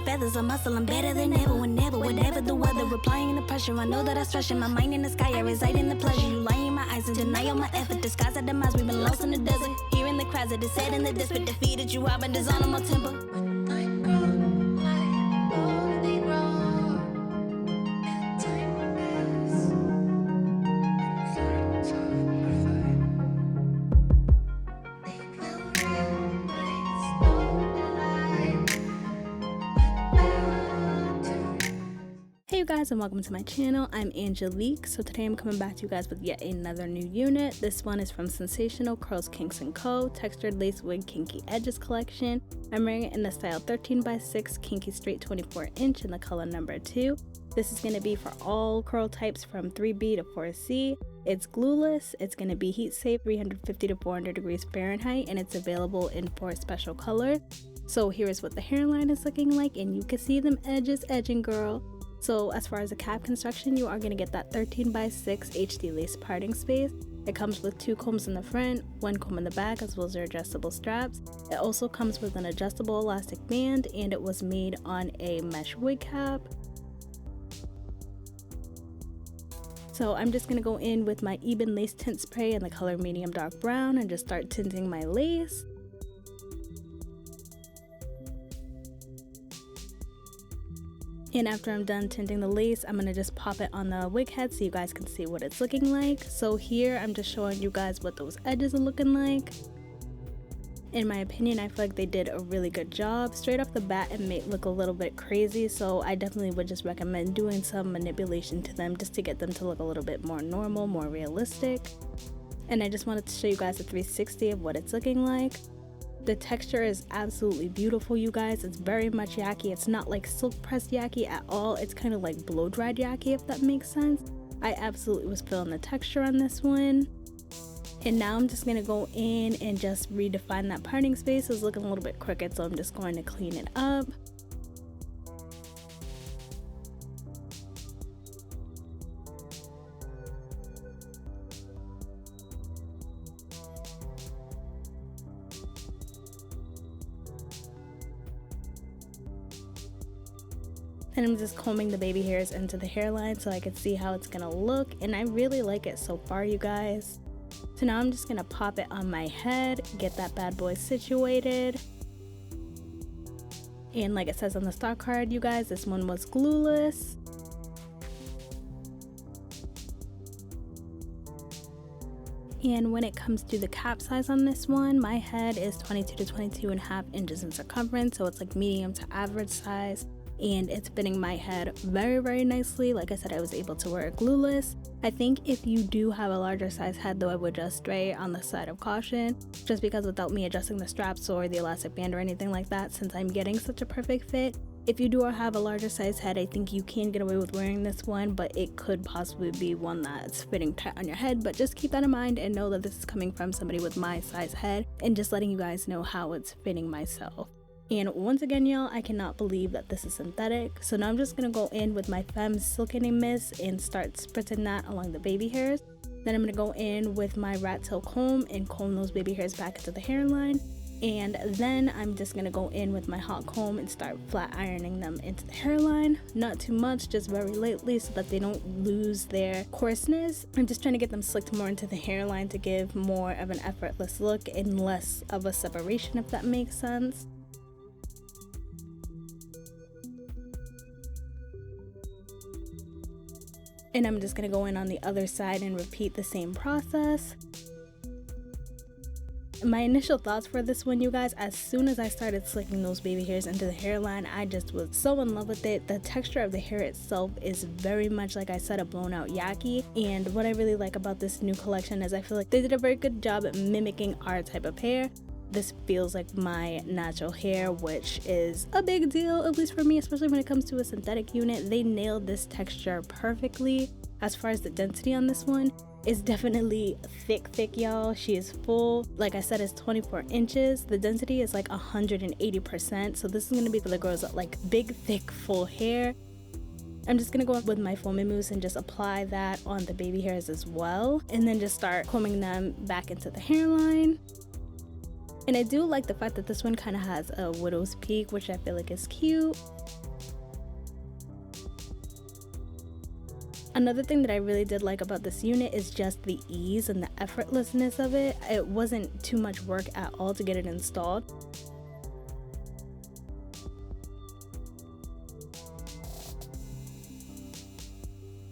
feathers, a muscle, I'm better than ever, whenever, whatever the weather. Replying the pressure, I know that I stretch in my mind in the sky. I reside in the pleasure. You lie in my eyes and deny all my effort. Disguise our demise, we've been lost in the desert. Hearing the cries that is said in the desperate, defeated you out, but dishonor my temper. When I grow, like only grow, and time pass, and things are perfect. They will rise, Hey you guys, and welcome to my channel. I'm Angelique. So today I'm coming back to you guys with yet another new unit. This one is from Sensational Kinks & Co. Textured Lace Wig Kinky Edges collection. I'm wearing it in the style 13x6 Kinky Straight 24" in the color number 2. This is going to be for all curl types from 3B to 4C. It's glueless, it's going to be heat safe, 350 to 400 degrees Fahrenheit, and it's available in 4 special colors. So here is what the hairline is looking like, and you can see them edges edging, girl. So as far as the cap construction, you are going to get that 13x6 HD lace parting space. It comes with 2 combs in the front, 1 comb in the back, as well as their adjustable straps. It also comes with an adjustable elastic band, and it was made on a mesh wig cap. So I'm just going to go in with my Eben lace tint spray in the color medium dark brown and just start tinting my lace. And after I'm done tinting the lace, I'm going to just pop it on the wig head so you guys can see what it's looking like. So here I'm just showing you guys what those edges are looking like. In my opinion, I feel like they did a really good job. Straight off the bat, it may look a little bit crazy, so I definitely would just recommend doing some manipulation to them just to get them to look a little bit more normal, more realistic. And I just wanted to show you guys a 360 of what it's looking like. The texture is absolutely beautiful, you guys. It's very much yaki. It's not like silk pressed yaki at all. It's kind of like blow dried yaki, if that makes sense. I absolutely was feeling the texture on this one. And now I'm just going to go in and just redefine that parting space. It's looking a little bit crooked, so I'm just going to clean it up. And I'm just combing the baby hairs into the hairline so I can see how it's gonna look, and I really like it so far, you guys. So now I'm just gonna pop it on my head, get that bad boy situated. And like it says on the stock card, you guys, this one was glueless. And when it comes to the cap size on this one, my head is 22 to 22.5 inches in circumference, so it's like medium to average size. And it's fitting my head very nicely. Like I said, I was able to wear it glueless. I think if you do have a larger size head though, I would just stray on the side of caution, just because without me adjusting the straps or the elastic band or anything like that, since I'm getting such a perfect fit, if you do have a larger size head, I think you can get away with wearing this one, but it could possibly be one that's fitting tight on your head. But just keep that in mind and know that this is coming from somebody with my size head, and just letting you guys know how it's fitting myself. And once again, y'all, I cannot believe that this is synthetic. So now I'm just going to go in with my Femme Silkening Mist and start spritzing that along the baby hairs. Then I'm going to go in with my rat tail comb and comb those baby hairs back into the hairline. And then I'm just going to go in with my hot comb and start flat ironing them into the hairline. Not too much, just very lightly so that they don't lose their coarseness. I'm just trying to get them slicked more into the hairline to give more of an effortless look and less of a separation, if that makes sense. And I'm just going to go in on the other side and repeat the same process. My initial thoughts for this one, you guys, as soon as I started slicking those baby hairs into the hairline, I just was so in love with it. The texture of the hair itself is very much, like I said, a blown out yaki. And what I really like about this new collection is I feel like they did a very good job at mimicking our type of hair. This feels like my natural hair, which is a big deal, at least for me, especially when it comes to a synthetic unit. They nailed this texture perfectly. As far as the density on this one, it's definitely thick, y'all. She is full. Like I said, it's 24 inches. The density is like 180%. So this is going to be for the girls that like big, thick, full hair. I'm just going to go with my foaming mousse and just apply that on the baby hairs as well. And then just start combing them back into the hairline. And I do like the fact that this one kind of has a widow's peak, which I feel like is cute. Another thing that I really did like about this unit is just the ease and the effortlessness of it. It wasn't too much work at all to get it installed.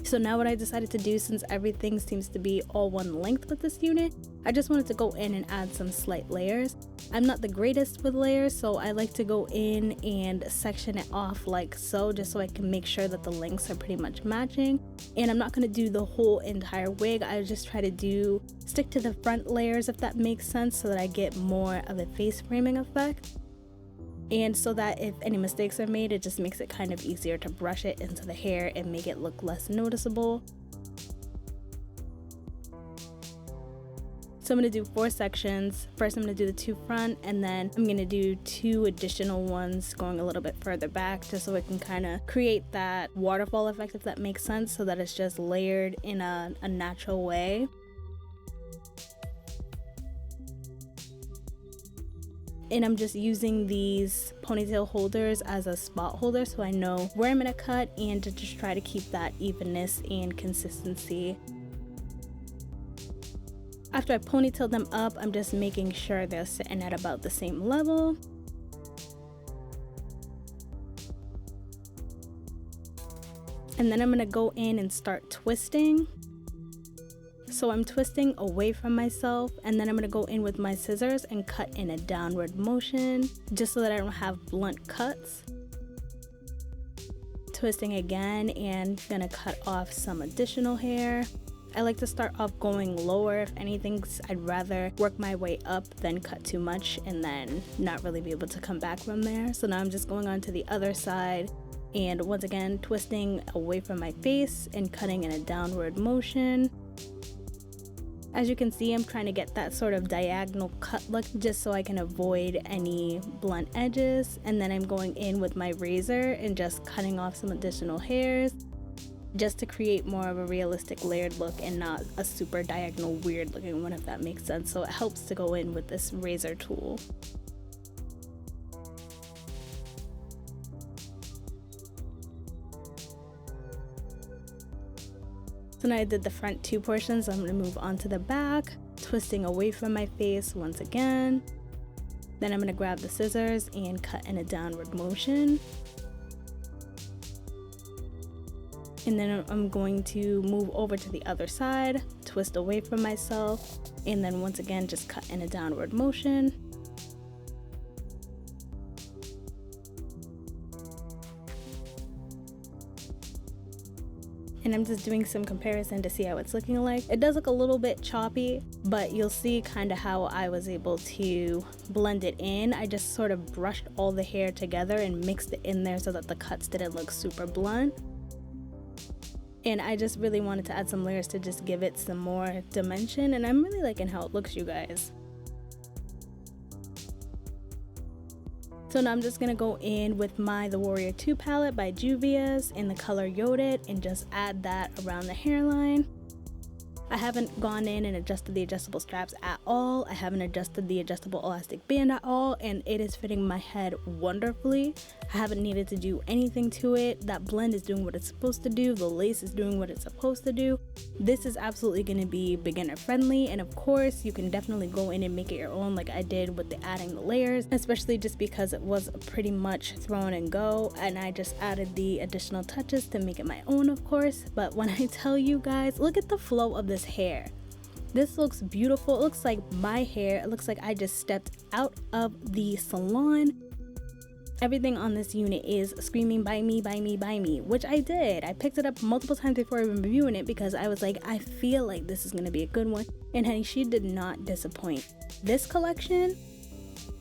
So now what I decided to do, since everything seems to be all one length with this unit, I just wanted to go in and add some slight layers. I'm not the greatest with layers, so I like to go in and section it off like so, just so I can make sure that the lengths are pretty much matching. And I'm not going to do the whole entire wig. I just try to stick to the front layers, if that makes sense, so that I get more of a face framing effect. And so that if any mistakes are made, it just makes it kind of easier to brush it into the hair and make it look less noticeable. So I'm going to do 4 sections. First I'm going to do the 2 front, and then I'm going to do 2 additional ones going a little bit further back, just so it can kind of create that waterfall effect, if that makes sense, so that it's just layered in a natural way. And I'm just using these ponytail holders as a spot holder, so I know where I'm going to cut, and to just try to keep that evenness and consistency. After I ponytail them up, I'm just making sure they're sitting at about the same level. And then I'm going to go in and start twisting. So I'm twisting away from myself, and then I'm going to go in with my scissors and cut in a downward motion, just so that I don't have blunt cuts. Twisting again, and gonna cut off some additional hair. I like to start off going lower. If anything, I'd rather work my way up than cut too much and then not really be able to come back from there. So now I'm just going on to the other side, and once again twisting away from my face and cutting in a downward motion. As you can see, I'm trying to get that sort of diagonal cut look, just so I can avoid any blunt edges. And then I'm going in with my razor and just cutting off some additional hairs, just to create more of a realistic layered look and not a super diagonal weird looking one, if that makes sense. So it helps to go in with this razor tool. So now I did the front 2 portions. I'm going to move on to the back, twisting away from my face once again. Then I'm going to grab the scissors and cut in a downward motion. And then I'm going to move over to the other side, twist away from myself, and then once again just cut in a downward motion. And I'm just doing some comparison to see how it's looking like. It does look a little bit choppy, but you'll see kind of how I was able to blend it in. I just sort of brushed all the hair together and mixed it in there so that the cuts didn't look super blunt. And I just really wanted to add some layers to just give it some more dimension, and I'm really liking how it looks, you guys. So now I'm just going to go in with the Warrior 2 palette by Juvia's in the color Yodit and just add that around the hairline. I haven't gone in and adjusted the adjustable straps at all. I haven't adjusted the adjustable elastic band at all, and it is fitting my head wonderfully. I haven't needed to do anything to it. That blend is doing what it's supposed to do. The lace is doing what it's supposed to do. This is absolutely going to be beginner friendly, and of course you can definitely go in and make it your own like I did with adding the layers, especially just because it was pretty much throw and go, and I just added the additional touches to make it my own, of course. But when I tell you guys, look at the flow of this hair. This looks beautiful. It looks like my hair. It looks like I just stepped out of the salon. Everything on this unit is screaming buy me, buy me, buy me, which I did. I picked it up multiple times before even reviewing it because I was like, I feel like this is going to be a good one. And honey, she did not disappoint. This collection,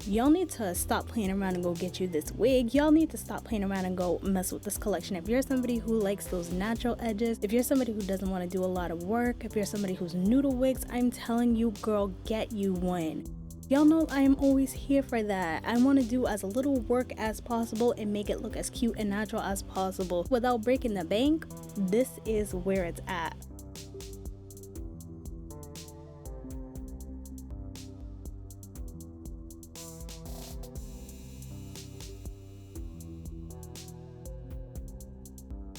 y'all need to stop playing around and go get you this wig. Y'all need to stop playing around and go mess with this collection. If you're somebody who likes those natural edges, if you're somebody who doesn't want to do a lot of work, if you're somebody who's new to wigs, I'm telling you, girl, get you one. Y'all know I am always here for that. I want to do as little work as possible and make it look as cute and natural as possible without breaking the bank. This is where it's at.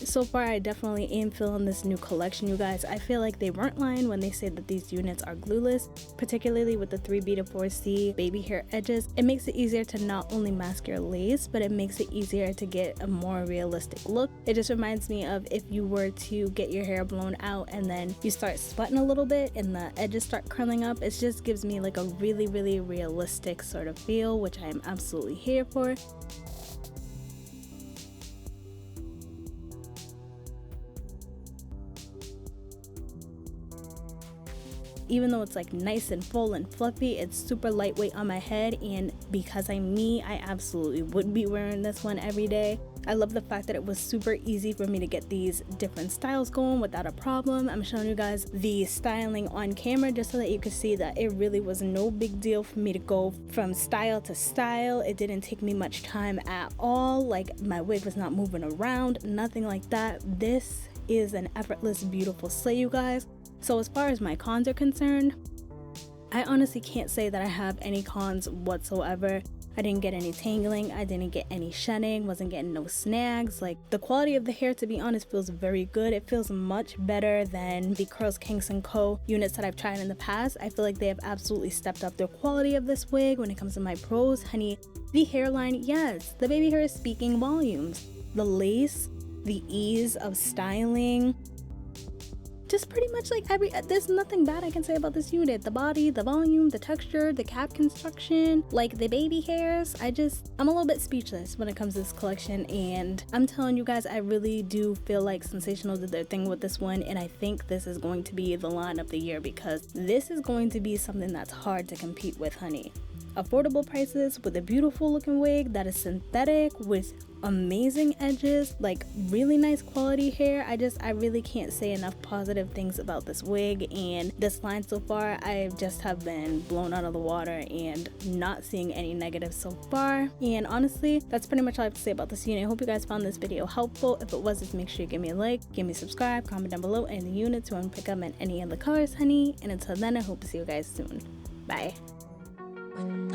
So far, I definitely am feeling this new collection, you guys. I feel like they weren't lying when they say that these units are glueless, particularly with the 3B to 4C baby hair edges. It makes it easier to not only mask your lace, but it makes it easier to get a more realistic look. It just reminds me of if you were to get your hair blown out and then you start sweating a little bit and the edges start curling up. It just gives me like a really realistic sort of feel, which I am absolutely here for. Even though it's like nice and full and fluffy, it's super lightweight on my head, and because I'm me, I absolutely would be wearing this one every day. I love the fact that it was super easy for me to get these different styles going without a problem. I'm showing you guys the styling on camera just so that you could see that it really was no big deal for me to go from style to style. It didn't take me much time at all. Like, my wig was not moving around, nothing like that. This is an effortless, beautiful slay, you guys. So as far as my cons are concerned, I honestly can't say that I have any cons whatsoever. I didn't get any tangling, I didn't get any shedding, wasn't getting no snags. Like, the quality of the hair, to be honest, feels very good. It feels much better than the Curls, Kinks & Co. units that I've tried in the past. I feel like they have absolutely stepped up the quality of this wig. When it comes to my pros, honey, the hairline, yes, the baby hair is speaking volumes. The lace, the ease of styling, just pretty much like there's nothing bad I can say about this unit. The body, the volume, the texture, the cap construction, like the baby hairs. I'm a little bit speechless when it comes to this collection, and I'm telling you guys, I really do feel like Sensationnel did their thing with this one, and I think this is going to be the line of the year because this is going to be something that's hard to compete with, honey. Affordable prices with a beautiful looking wig that is synthetic with amazing edges, like really nice quality hair. I really can't say enough positive things about this wig and this line so far. I just have been blown out of the water and not seeing any negatives so far. And honestly, that's pretty much all I have to say about this unit. I hope you guys found this video helpful. If it was, just make sure you give me a like, give me a subscribe, comment down below any units you want to pick up and any of the colors, honey. And until then, I hope to see you guys soon. Bye. When